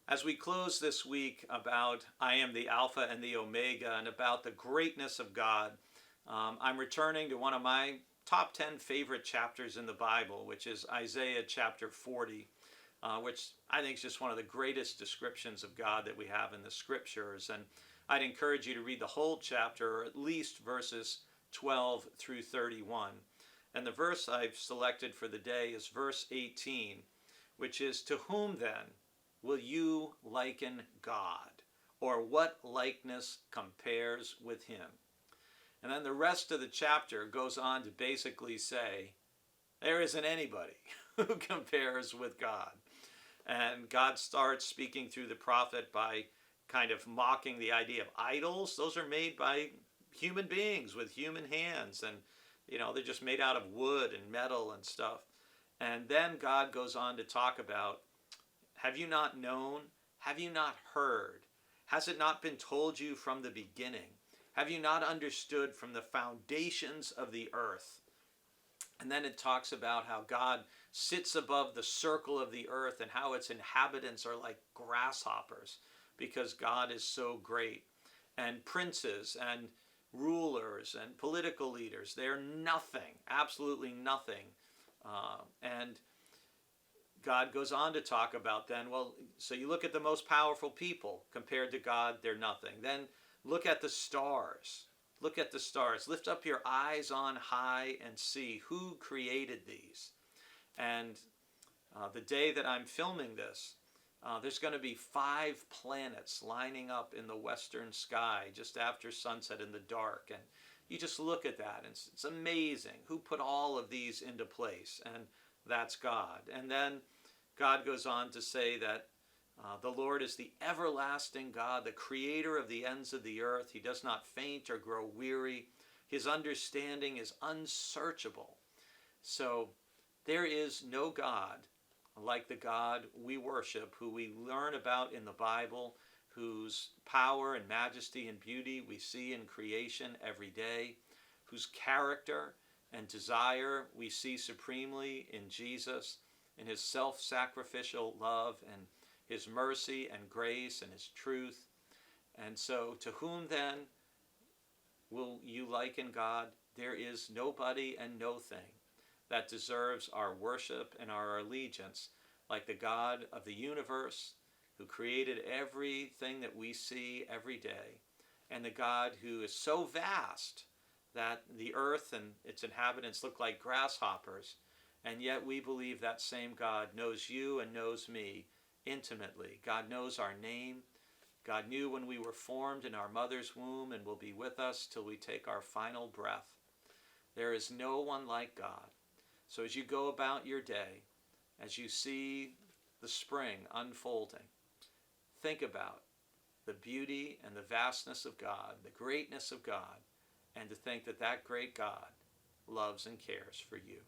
As we close this week about I am the Alpha and the Omega and about the greatness of God, I'm returning to one of my top 10 favorite chapters in the Bible, which is Isaiah chapter 40, which I think is just one of the greatest descriptions of God that we have in the scriptures. And I'd encourage you to read the whole chapter, or at least verses 12 through 31. And the verse I've selected for the day is verse 18, which is, "To whom then will you liken God? Or what likeness compares with him?" And then the rest of the chapter goes on to basically say, there isn't anybody who compares with God. And God starts speaking through the prophet by kind of mocking the idea of idols. Those are made by human beings with human hands, and they're just made out of wood and metal and stuff. And then God goes on to talk about, have you not known? Have you not heard? Has it not been told you from the beginning? Have you not understood from the foundations of the earth? And then it talks about how God sits above the circle of the earth and how its inhabitants are like grasshoppers because God is so great. And princes and rulers and political leaders, they're nothing, absolutely nothing. And God goes on to talk about then, well, so you look at the most powerful people compared to God, they're nothing. Then look at the stars. Look at the stars. Lift up your eyes on high and see who created these. And the day that I'm filming this, there's going to be 5 planets lining up in the western sky just after sunset in the dark. And you just look at that, and it's amazing. Who put all of these into place? And that's God. And then God goes on to say that the Lord is the everlasting God, the creator of the ends of the earth. He does not faint or grow weary. His understanding is unsearchable. So there is no God like the God we worship, who we learn about in the Bible, whose power and majesty and beauty we see in creation every day, whose character and desire we see supremely in Jesus, in his self-sacrificial love and his mercy and grace and his truth. And so, to whom then will you liken God? There is nobody and no thing that deserves our worship and our allegiance like the God of the universe, who created everything that we see every day, and the God who is so vast that the earth and its inhabitants look like grasshoppers, and yet we believe that same God knows you and knows me intimately. God knows our name. God knew when we were formed in our mother's womb and will be with us till we take our final breath. There is no one like God. So as you go about your day, as you see the spring unfolding, think about the beauty and the vastness of God, the greatness of God, and to think that that great God loves and cares for you.